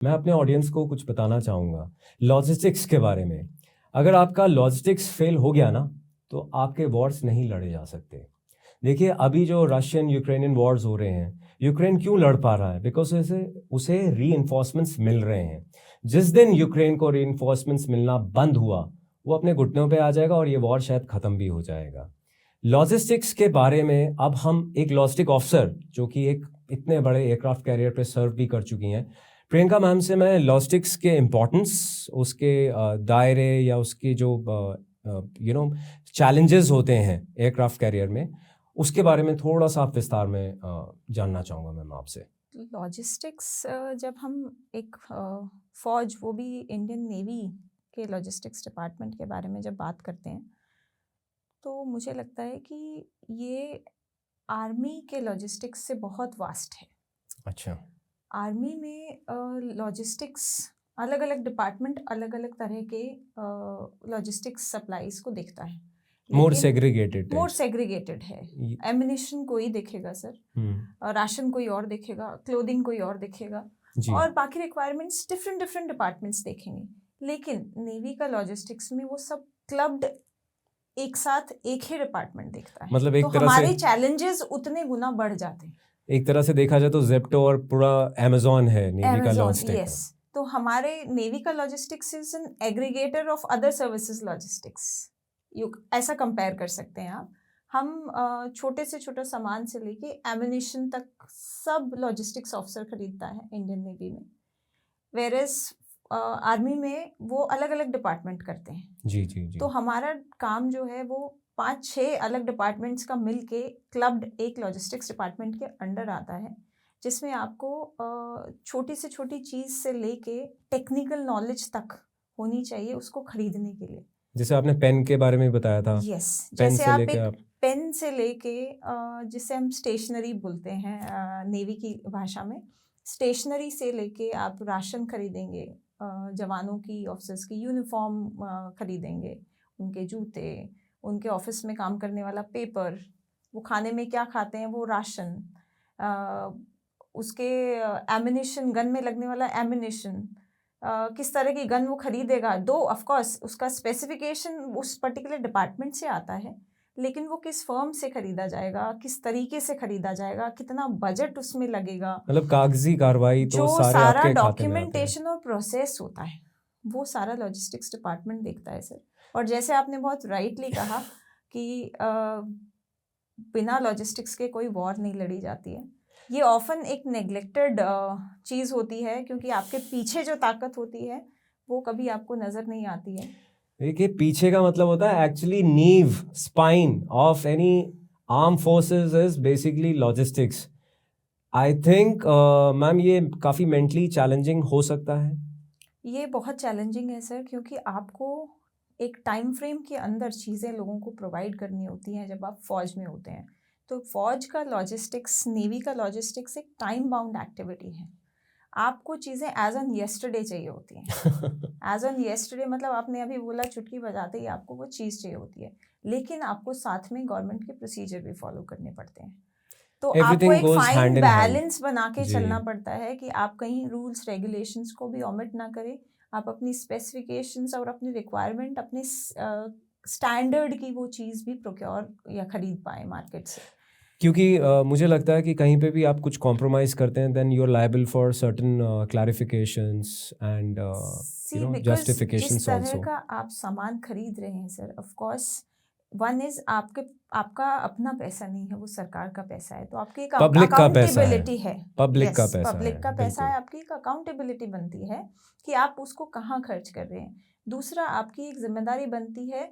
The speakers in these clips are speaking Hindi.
मैं अपने ऑडियंस को कुछ बताना चाहूँगा लॉजिस्टिक्स के बारे में। अगर आपका लॉजिस्टिक्स फेल हो गया ना, तो आपके वॉर्स नहीं लड़े जा सकते। देखिए, अभी जो रशियन यूक्रेनियन वॉर्स हो रहे हैं, यूक्रेन क्यों लड़ पा रहा है? बिकॉज उसे उसे रीइंफोर्समेंट्स मिल रहे हैं। जिस दिन यूक्रेन को रीइंफोर्समेंट्स मिलना बंद हुआ, वो अपने घुटनों पे आ जाएगा और ये वॉर शायद ख़त्म भी हो जाएगा। लॉजिस्टिक्स के बारे में अब हम एक लॉजिस्टिक ऑफिसर, जो कि एक इतने बड़े एयरक्राफ्ट कैरियर पे सर्व भी कर चुकी हैं, प्रियंका मैम से मैं लॉजिस्टिक्स के इम्पोर्टेंस, उसके दायरे या उसके जो चैलेंजेस होते हैं एयरक्राफ्ट कैरियर में, उसके बारे में थोड़ा सा आप विस्तार में जानना चाहूँगा मैम आपसे। लॉजिस्टिक्स जब हम एक फौज, वो भी इंडियन नेवी के लॉजिस्टिक्स डिपार्टमेंट के बारे में जब बात करते हैं, तो मुझे लगता है कि ये आर्मी के लॉजिस्टिक्स से बहुत वास्ट है। अच्छा। आर्मी में लॉजिस्टिक्स, अलग अलग डिपार्टमेंट अलग अलग तरह के लॉजिस्टिक्स सप्लाईज को देखता है, मोर लेकिन सेग्रीगेटेड मोर सेग्रीगेटेड है। एमिनिशन कोई देखेगा सर, राशन कोई और देखेगा, क्लोथिंग कोई और देखेगा, और बाकी रिक्वायरमेंट्स डिफरेंट डिफरेंट डिपार्टमेंट्स देखेंगे। लेकिन नेवी का लॉजिस्टिक्स में वो सब क्लब्ड एक साथ एक ही डिपार्टमेंट देखता है, मतलब एक तो तरह हमारे से चैलेंजेस उतने गुना बढ़ जाते हैं। एक तरह से देखा जाए तो जेप्टो और पूरा अमेज़न है नेवी का लॉजिस्टिक। यस, तो हमारे नेवी का logistics is an aggregator of other services logistics. ऐसा कंपेयर कर सकते हैं आप। हम छोटे से छोटा सामान से लेके एमिनिशन तक सब लॉजिस्टिक्स ऑफिसर खरीदता है इंडियन नेवी में, वेरेस आर्मी में वो अलग अलग डिपार्टमेंट करते हैं। जी जी जी। तो हमारा काम जो है वो 5-6 अलग डिपार्टमेंट्स का मिलके क्लब्ड एक लॉजिस्टिक्स डिपार्टमेंट के अंडर आता है, जिसमें आपको छोटी से छोटी चीज़ से लेके टेक्निकल नॉलेज तक होनी चाहिए उसको खरीदने के लिए। जैसे आपने पेन के बारे में बताया था। यस, पेन जैसे से आप लेके एक आप पेन से लेके जिसे हम स्टेशनरी बोलते हैं नेवी की भाषा में, स्टेशनरी से लेके आप राशन खरीदेंगे, जवानों की, ऑफिसर्स की यूनिफॉर्म खरीदेंगे, उनके जूते, उनके ऑफिस में काम करने वाला पेपर, वो खाने में क्या खाते हैं वो राशन, उसके एमिनिशन, गन में लगने वाला एमिनिशन, किस तरह की गन वो खरीदेगा। दो ऑफ कोर्स उसका स्पेसिफिकेशन उस पर्टिकुलर डिपार्टमेंट से आता है, लेकिन वो किस फर्म से खरीदा जाएगा, किस तरीके से खरीदा जाएगा, कितना बजट उसमें लगेगा, मतलब कागजी कार्रवाई तो जो सारे सारा आपके खाते में आते हैं। डॉक्यूमेंटेशन और प्रोसेस होता है, वो सारा लॉजिस्टिक्स डिपार्टमेंट देखता है सर। और जैसे आपने बहुत राइटली कहा कि बिना लॉजिस्टिक्स के कोई वॉर नहीं लड़ी जाती है। ये ऑफन एक नेग्लेक्टेड चीज़ होती है, क्योंकि आपके पीछे जो ताकत होती है वो कभी आपको नज़र नहीं आती है। देखिए, पीछे का मतलब होता है एक्चुअली नीव, spine of any arm forces is basically logistics. I think ma'am ये काफ़ी मेंटली चैलेंजिंग हो सकता है। ये बहुत चैलेंजिंग है सर, क्योंकि आपको एक टाइम फ्रेम के अंदर चीज़ें लोगों को प्रोवाइड करनी होती हैं जब आप फौज में होते हैं। तो फौज का लॉजिस्टिक्स, नेवी का लॉजिस्टिक्स एक टाइम बाउंड एक्टिविटी है। आपको चीज़ें एज ऑन येस्टरडे चाहिए होती हैं। एज ऑन येस्टरडे मतलब आपने अभी बोला, चुटकी बजाते ही आपको वो चीज़ चाहिए होती है, लेकिन आपको साथ में गवर्नमेंट के प्रोसीजर भी फॉलो करने पड़ते हैं। तो आपको एवरीथिंग एक goes fine hand in hand. Balance बना के जी। चलना पड़ता है कि आप कहीं रूल्स रेगुलेशंस को भी ओमिट ना करें, आप अपनी स्पेसिफिकेशंस और अपनी रिक्वायरमेंट, अपने स्टैंडर्ड की वो चीज़ भी प्रोक्योर या खरीद पाए मार्केट से। क्योंकि मुझे लगता है कि कहीं पे भी आप कुछ कॉम्प्रोमाइज़ करते हैं, then you are liable for certain clarifications and because justifications जिस तरह आल्सो। का आप सामान खरीद रहे हैं sir, of course one is आपका अपना पैसा नहीं है, वो सरकार का पैसा है, तो आपकी एक पब्लिक का पैसा है। अकाउंटेबिलिटी है। पब्लिक का पैसा पब्लिक का है, पैसा है, बिल्कुल। आपकी एक अकाउंटेबिलिटी बनती है कि आप उसको कहाँ खर्च कर रहे हैं। दूसरा, आपकी एक जिम्मेदारी बनती है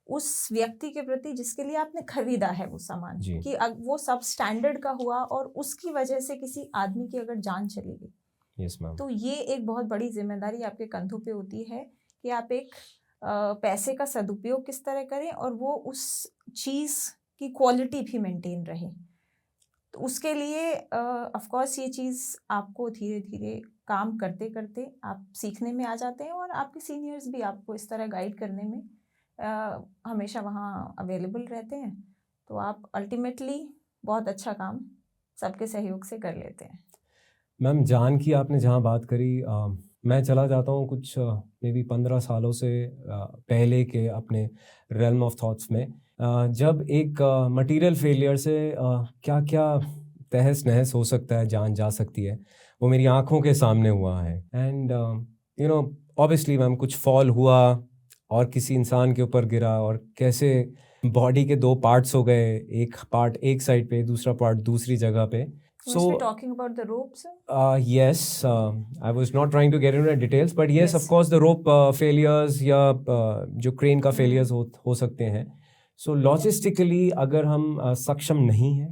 उस व्यक्ति के प्रति जिसके लिए आपने खरीदा है वो सामान, जी। कि वो सब स्टैंडर्ड का हुआ और उसकी वजह से किसी आदमी की अगर जान चली गई, यस मैम। तो ये एक बहुत बड़ी जिम्मेदारी आपके कंधों पे होती है कि आप एक पैसे का सदुपयोग किस तरह करें और वो उस चीज़ की क्वालिटी भी मेंटेन रहे। तो उसके लिए ऑफ कोर्स ये चीज़ आपको धीरे धीरे काम करते करते आप सीखने में आ जाते हैं, और आपके सीनियर्स भी आपको इस तरह गाइड करने में हमेशा वहाँ अवेलेबल रहते हैं, तो आप अल्टीमेटली बहुत अच्छा काम सबके सहयोग से कर लेते हैं। मैम जान की आपने जहाँ बात करी, मैं चला जाता हूँ कुछ मे बी 15 सालों से पहले के अपने रेल्म ऑफ थॉट्स में, जब एक मटेरियल फेलियर से क्या क्या तहस नहस हो सकता है, जान जा सकती है, वो मेरी आंखों के सामने हुआ है। And you know obviously ma'am कुछ फॉल हुआ और किसी इंसान के ऊपर गिरा, और कैसे बॉडी के 2 पार्ट्स हो गए, एक पार्ट एक साइड पे, दूसरा पार्ट दूसरी जगह पे। Was we talking about the rope, sir? Yes, I was not trying to get into the details, but yes, of course, the rope failures या जो क्रेन का failures हो सकते हैं. So logistically अगर हम सक्षम नहीं हैं,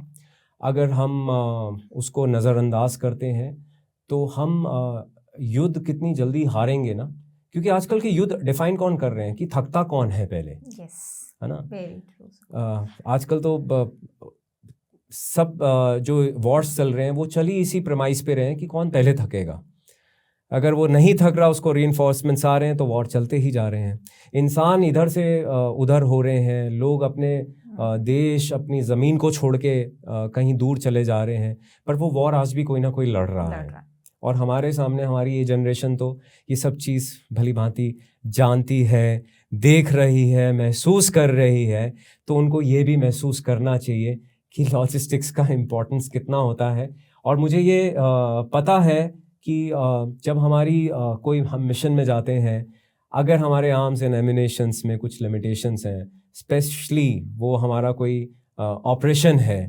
अगर हम उसको नज़रअंदाज करते हैं, तो हम युद्ध कितनी जल्दी हारेंगे ना, क्योंकि आजकल के युद्ध डिफाइन कौन कर रहे हैं कि थकता कौन है पहले, Yes. है ना? Very true. आजकल तो सब जो वॉर्स चल रहे हैं वो चल ही इसी प्रमाइस पे रहे हैं कि कौन पहले थकेगा। अगर वो नहीं थक रहा, उसको रीइंफोर्समेंट्स आ रहे हैं, तो वॉर चलते ही जा रहे हैं। इंसान इधर से उधर हो रहे हैं, लोग अपने देश, अपनी ज़मीन को छोड़ के कहीं दूर चले जा रहे हैं, पर वो वॉर आज भी कोई ना कोई लड़ रहा है। और हमारे सामने हमारी ये जनरेशन तो ये सब चीज़ भली भांति जानती है, देख रही है, महसूस कर रही है, तो उनको ये भी महसूस करना चाहिए कि लॉजिस्टिक्स का इम्पोर्टेंस कितना होता है। और मुझे ये पता है कि जब हमारी कोई हम मिशन में जाते हैं, अगर हमारे आर्म्स एंड एमिनेशंस में कुछ लिमिटेशंस हैं, स्पेशली वो हमारा कोई ऑपरेशन है,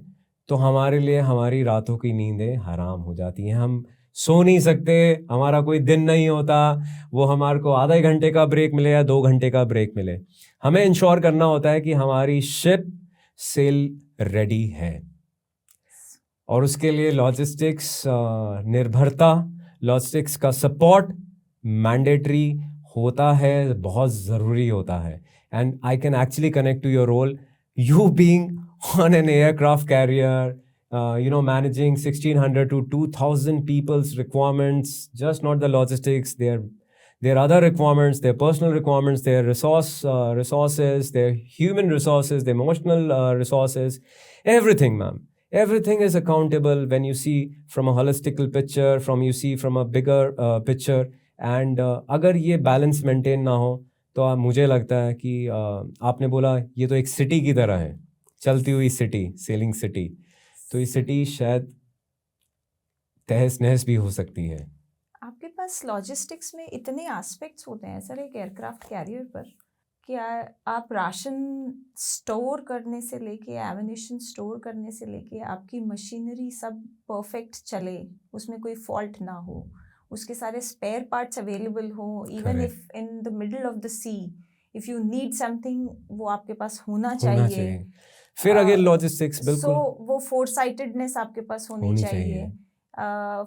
तो हमारे लिए हमारी रातों की नींदें हराम हो जाती हैं। हम सो नहीं सकते, हमारा कोई दिन नहीं होता, वो हमारे को आधे घंटे का ब्रेक मिले या 2 घंटे का ब्रेक मिले, हमें इंश्योर करना होता है कि हमारी शिप सेल रेडी है। और उसके लिए लॉजिस्टिक्स निर्भरता, लॉजिस्टिक्स का सपोर्ट मैंडेटरी होता है, बहुत ज़रूरी होता है। And I can actually connect to your role, you being on an aircraft carrier, managing 1,600 to 2,000 people's requirements, just not the logistics, their other requirements, their personal requirements, their resources, their human resources, their emotional resources, everything, ma'am. Everything is accountable when you see from a holistical picture, you see from a bigger picture. And अगर ये balance maintain ना हो, तो मुझे लगता है कि आपने बोला ये तो एक सिटी की तरह है, चलती हुई सिटी, सेलिंग सिटी, तो ये सिटी शायद तहस नहस भी हो सकती है। आपके पास लॉजिस्टिक्स में इतने एस्पेक्ट्स होते हैं सर एक एयरक्राफ्ट कैरियर पर, कि आप राशन स्टोर करने से लेके, एमिनेशन स्टोर करने से लेके, आपकी मशीनरी सब परफेक्ट चले, उसमें कोई फॉल्ट ना हो, उसके सारे स्पेयर पार्ट्स अवेलेबल हो, even if in the middle of the see if you need something, वो आपके पास होना चाहिए। फिर अगेन लॉजिस्टिक्स, बिल्कुल, सो वो फोरसाइटेडनेस आपके पास होनी चाहिए,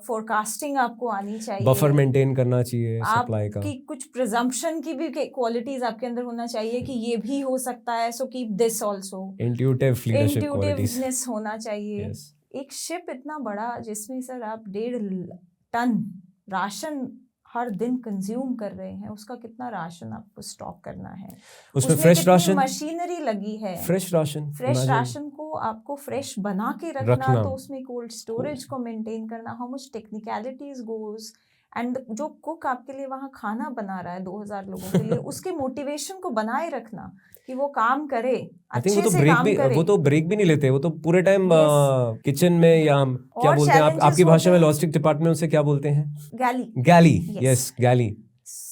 फोरकास्टिंग आपको आनी चाहिए, बफर मेंटेन करना चाहिए सप्लाई का, आपकी कुछ प्रिजम्पशन की भी क्वालिटीज आपके अंदर होना चाहिए कि ये भी हो सकता है, सो कीप दिस आल्सो, इंट्यूटिवनेस होना चाहिए। एक शिप इतना बड़ा जिसमें सर आप 1.5 टन राशन हर दिन कंज्यूम कर रहे हैं, उसका कितना राशन आपको स्टॉक करना है, उसमें फ्रेश राशन, मशीनरी लगी है, फ्रेश राशन को आपको फ्रेश बना के रखना, तो उसमें कोल्ड स्टोरेज को मेंटेन करना, how much technicalities goes, and जो कुक आपके लिए वहाँ खाना बना रहा है 2000 लोगों के लिए, उसके मोटिवेशन को बनाए रखना कि वो काम करे, अच्छे से काम करे। वो तो ब्रेक भी नहीं लेते, वो तो पूरे टाइम किचन में, या क्या बोलते हैं आपकी भाषा में, लॉजिस्टिक डिपार्टमेंट उसे क्या बोलते हैं, गैली, यस गैली।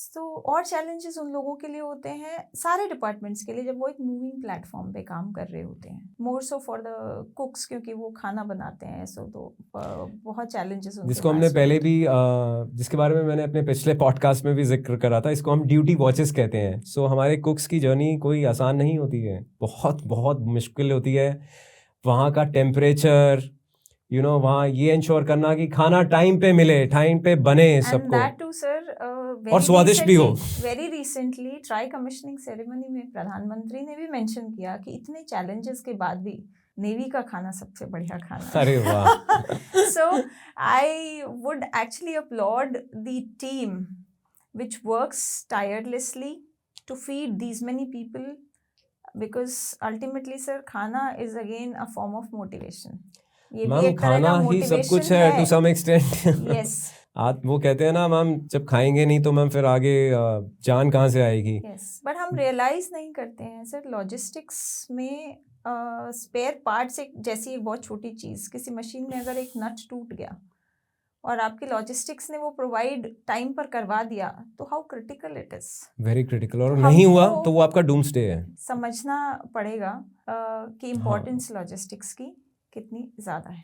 तो और चैलेंजेस उन लोगों के लिए होते हैं, सारे डिपार्टमेंट्स के लिए, जब वो एक मूविंग प्लेटफॉर्म पे काम कर रहे होते हैं, मोर सो फॉर द कुक्स, क्योंकि वो खाना बनाते हैं, सो तो बहुत चैलेंजेस जिसको हमने पहले भी जिसके बारे में मैंने अपने पिछले पॉडकास्ट में भी जिक्र करा था, इसको हम ड्यूटी वॉचेस कहते हैं। सो हमारे कुक्स की जर्नी कोई आसान नहीं होती है, बहुत बहुत मुश्किल होती है। वहाँ का टेम्परेचर, वहाँ ये इंश्योर करना कि खाना टाइम पे मिले, टाइम पे बने सबको, और स्वादिष्ट भी हो। Very recently try commissioning ceremony में प्रधानमंत्री ने भी मेंशन किया कि इतने चैलेंजेस के बाद भी नेवी का खाना सबसे बढ़िया खाना है। अरे वाह। So I would actually upload the team which works tirelessly to feed these many people, because ultimately sir, khana is again a form of motivation. ये भी मैम एक तरह खाना का ही सब कुछ मोटिवेशन है है। To some extent. यस आप वो कहते हैं ना मैम, जब खाएंगे नहीं तो मैम फिर आगे जान कहाँ से आएगी। यस, बट हम रियलाइज नहीं करते हैं सर, लॉजिस्टिक्स में स्पेयर पार्ट्स एक जैसी एक बहुत छोटी चीज़, किसी मशीन में अगर एक नट टूट गया और आपके लॉजिस्टिक्स ने वो प्रोवाइड टाइम पर करवा दिया, तो how critical it is. Very critical. और तो नहीं हुआ हमको तो वो आपका डूम स्टे है। समझना पड़ेगा कि हाँ इम्पोर्टेंस लॉजिस्टिक्स की कितनी ज़्यादा है।